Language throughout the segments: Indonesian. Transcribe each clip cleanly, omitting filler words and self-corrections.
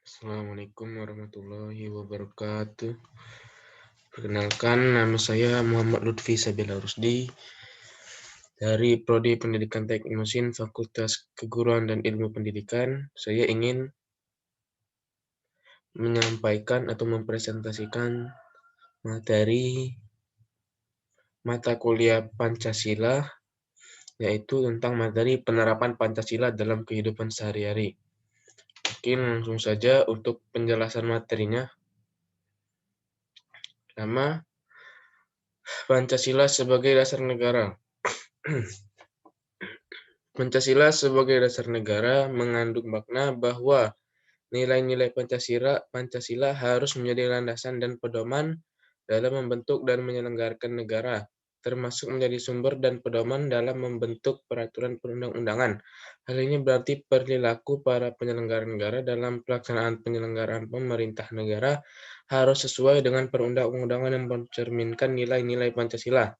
Assalamualaikum warahmatullahi wabarakatuh. Perkenalkan, nama saya Muhammad Lutfi Sabila Rusdi dari Prodi Pendidikan Teknik Mesin Fakultas Keguruan dan Ilmu Pendidikan. Saya ingin menyampaikan atau mempresentasikan materi mata kuliah Pancasila, yaitu tentang materi penerapan Pancasila dalam kehidupan sehari-hari. Mungkin langsung saja untuk penjelasan materinya. Pertama, Pancasila sebagai dasar negara. Pancasila sebagai dasar negara mengandung makna bahwa nilai-nilai Pancasila harus menjadi landasan dan pedoman dalam membentuk dan menyelenggarakan negara, termasuk menjadi sumber dan pedoman dalam membentuk peraturan perundang-undangan. Hal ini berarti perilaku para penyelenggara negara dalam pelaksanaan penyelenggaraan pemerintah negara harus sesuai dengan perundang-undangan yang mencerminkan nilai-nilai Pancasila.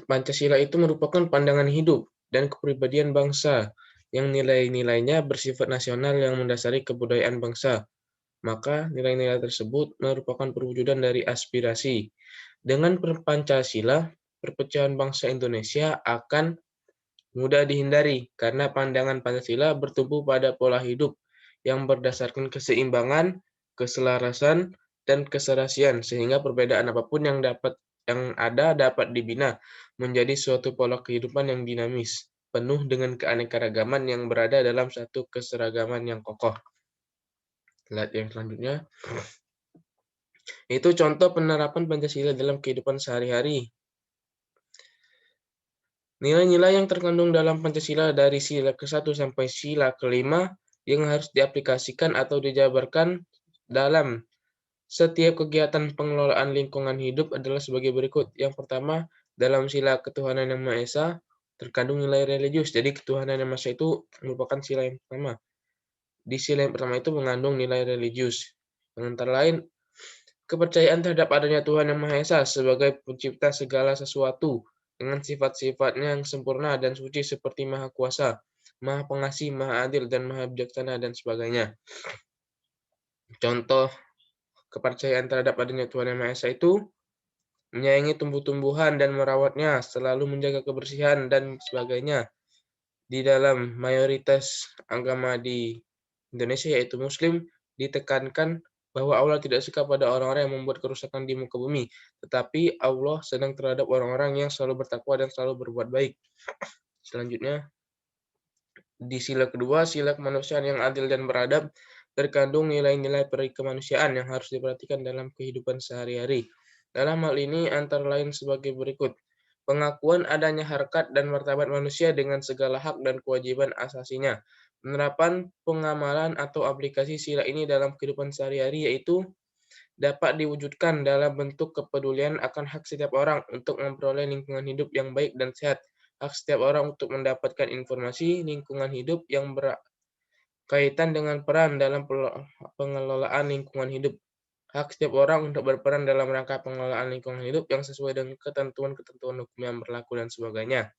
Pancasila itu merupakan pandangan hidup dan kepribadian bangsa yang nilai-nilainya bersifat nasional yang mendasari kebudayaan bangsa. Maka nilai-nilai tersebut merupakan perwujudan dari aspirasi. Dengan Pancasila, perpecahan bangsa Indonesia akan mudah dihindari karena pandangan Pancasila bertumbuh pada pola hidup yang berdasarkan keseimbangan, keselarasan, dan keserasian sehingga perbedaan apapun yang ada dapat dibina menjadi suatu pola kehidupan yang dinamis, penuh dengan keanekaragaman yang berada dalam satu keseragaman yang kokoh. Slide yang selanjutnya. Itu contoh penerapan Pancasila dalam kehidupan sehari-hari. Nilai-nilai yang terkandung dalam Pancasila dari sila ke-1 sampai sila ke-5 yang harus diaplikasikan atau dijabarkan dalam setiap kegiatan pengelolaan lingkungan hidup adalah sebagai berikut. Yang pertama, dalam sila ketuhanan yang Maha Esa terkandung nilai religius. Jadi ketuhanan yang Maha Esa itu merupakan sila yang pertama. Di sila yang pertama itu mengandung nilai religius. Yang antara lain, kepercayaan terhadap adanya Tuhan yang Maha Esa sebagai pencipta segala sesuatu dengan sifat-sifatnya yang sempurna dan suci seperti Maha Kuasa, Maha Pengasih, Maha Adil, dan Maha Bijaksana, dan sebagainya. Contoh kepercayaan terhadap adanya Tuhan Yang Maha Esa itu menyayangi tumbuh-tumbuhan dan merawatnya, selalu menjaga kebersihan, dan sebagainya. Di dalam mayoritas agama di Indonesia, yaitu Muslim, ditekankan bahwa Allah tidak suka pada orang-orang yang membuat kerusakan di muka bumi, tetapi Allah senang terhadap orang-orang yang selalu bertakwa dan selalu berbuat baik. Selanjutnya, di sila kedua, sila kemanusiaan yang adil dan beradab, terkandung nilai-nilai kemanusiaan yang harus diperhatikan dalam kehidupan sehari-hari. Dalam hal ini antara lain sebagai berikut. Pengakuan adanya harkat dan martabat manusia dengan segala hak dan kewajiban asasinya. Penerapan pengamalan atau aplikasi sila ini dalam kehidupan sehari-hari yaitu dapat diwujudkan dalam bentuk kepedulian akan hak setiap orang untuk memperoleh lingkungan hidup yang baik dan sehat, hak setiap orang untuk mendapatkan informasi lingkungan hidup yang berkaitan dengan peran dalam pengelolaan lingkungan hidup, hak setiap orang untuk berperan dalam rangka pengelolaan lingkungan hidup yang sesuai dengan ketentuan-ketentuan hukum yang berlaku, dan sebagainya.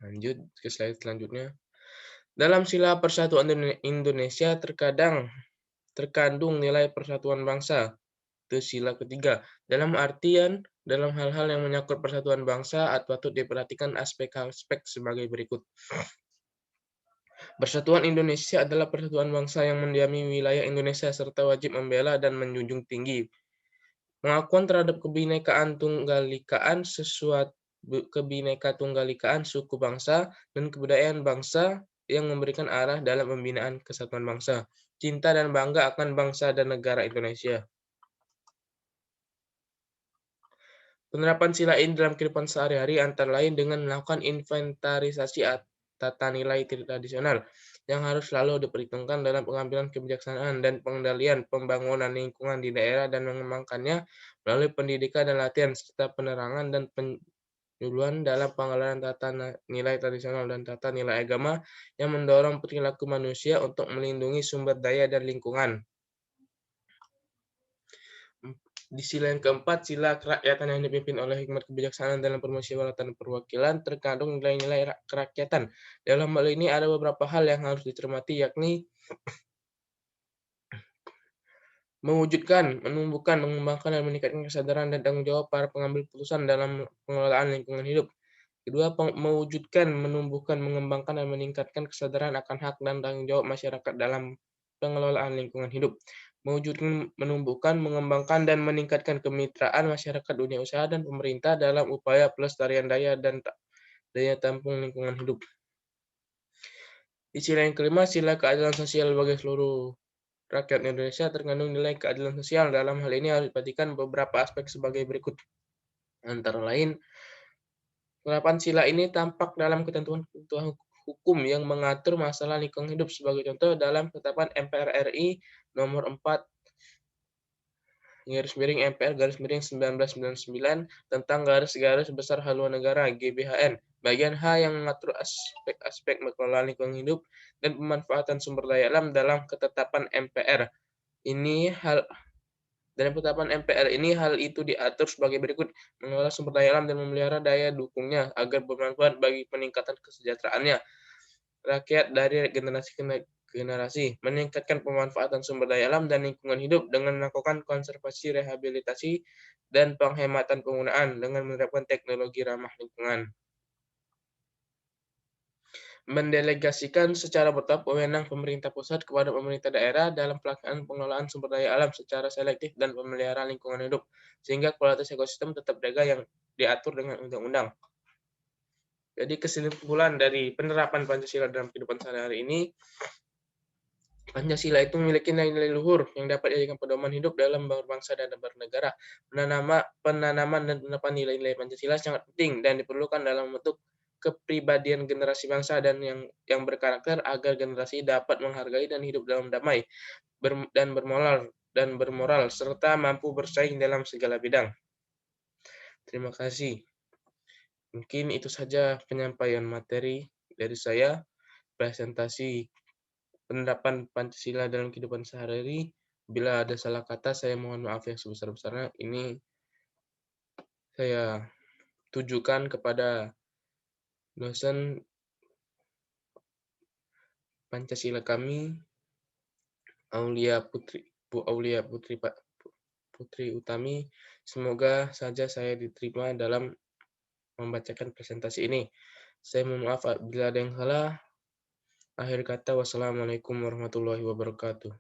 Lanjut ke slide selanjutnya. Dalam sila persatuan Indonesia terkandung nilai persatuan bangsa. Itu sila ketiga. Dalam artian, dalam hal-hal yang menyangkut persatuan bangsa, patut diperhatikan aspek-aspek sebagai berikut. Persatuan Indonesia adalah persatuan bangsa yang mendiami wilayah Indonesia serta wajib membela dan menjunjung tinggi pengakuan terhadap kebinekaan suku bangsa dan kebudayaan bangsa yang memberikan arah dalam pembinaan kesatuan bangsa, cinta dan bangga akan bangsa dan negara Indonesia. Penerapan sila ini dalam kehidupan sehari-hari antara lain dengan melakukan inventarisasi tata nilai tradisional yang harus selalu diperhitungkan dalam pengambilan kebijaksanaan dan pengendalian pembangunan lingkungan di daerah dan mengembangkannya melalui pendidikan dan latihan serta penerangan dan penyuluhan dalam pengelolaan tata nilai tradisional dan tata nilai agama yang mendorong perilaku manusia untuk melindungi sumber daya dan lingkungan. Di sila yang keempat, sila kerakyatan yang dipimpin oleh hikmat kebijaksanaan dalam permusyawaratan perwakilan terkandung nilai-nilai kerakyatan. Dalam hal ini ada beberapa hal yang harus dicermati, yakni mewujudkan, menumbuhkan, mengembangkan, dan meningkatkan kesadaran dan tanggung jawab para pengambil putusan dalam pengelolaan lingkungan hidup. Kedua, mewujudkan, menumbuhkan, mengembangkan, dan meningkatkan kesadaran akan hak dan tanggung jawab masyarakat dalam pengelolaan lingkungan hidup. Mewujudkan, menumbuhkan, mengembangkan, dan meningkatkan kemitraan masyarakat, dunia usaha, dan pemerintah dalam upaya pelestarian daya dan daya tampung lingkungan hidup. Di sila yang kelima, sila keadilan sosial bagi seluruh rakyat Indonesia terkandung nilai keadilan sosial. Dalam hal ini harus diperhatikan beberapa aspek sebagai berikut. Antara lain, penerapan sila ini tampak dalam ketentuan-ketentuan hukum yang mengatur masalah lingkungan hidup. Sebagai contoh, dalam ketetapan MPR RI nomor 4 garis miring MPR garis miring 1999 tentang garis-garis besar haluan negara GBHN. Bagian H yang mengatur aspek-aspek pengelolaan lingkungan hidup dan pemanfaatan sumber daya alam dalam ketetapan MPR. Dalam ketetapan MPR ini hal itu diatur sebagai berikut: mengelola sumber daya alam dan memelihara daya dukungnya agar bermanfaat bagi peningkatan kesejahteraannya rakyat dari generasi ke generasi, meningkatkan pemanfaatan sumber daya alam dan lingkungan hidup dengan melakukan konservasi, rehabilitasi, dan penghematan penggunaan dengan menerapkan teknologi ramah lingkungan. Mendelegasikan secara bertahap wewenang pemerintah pusat kepada pemerintah daerah dalam pelaksanaan pengelolaan sumber daya alam secara selektif dan pemeliharaan lingkungan hidup, sehingga kualitas ekosistem tetap terjaga yang diatur dengan undang-undang. Jadi kesimpulan dari penerapan Pancasila dalam kehidupan sehari-hari ini, Pancasila itu memiliki nilai-nilai luhur yang dapat dijadikan pedoman hidup dalam berbangsa dan bernegara. Penanaman dan penerapan nilai-nilai Pancasila sangat penting dan diperlukan dalam bentuk kepribadian generasi bangsa dan yang berkarakter agar generasi dapat menghargai dan hidup dalam damai dan bermoral serta mampu bersaing dalam segala bidang. Terima kasih. Mungkin itu saja penyampaian materi dari saya, presentasi penerapan Pancasila dalam kehidupan sehari-hari. Bila ada salah kata, saya mohon maaf yang sebesar-besarnya. Ini saya tujukan kepada dosen Pancasila kami, Aulia Putri, Bu Aulia Putri, Pak Putri Utami. Semoga saja saya diterima dalam membacakan presentasi ini. Saya mohon maaf bila ada yang salah. Akhir kata, wassalamualaikum warahmatullahi wabarakatuh.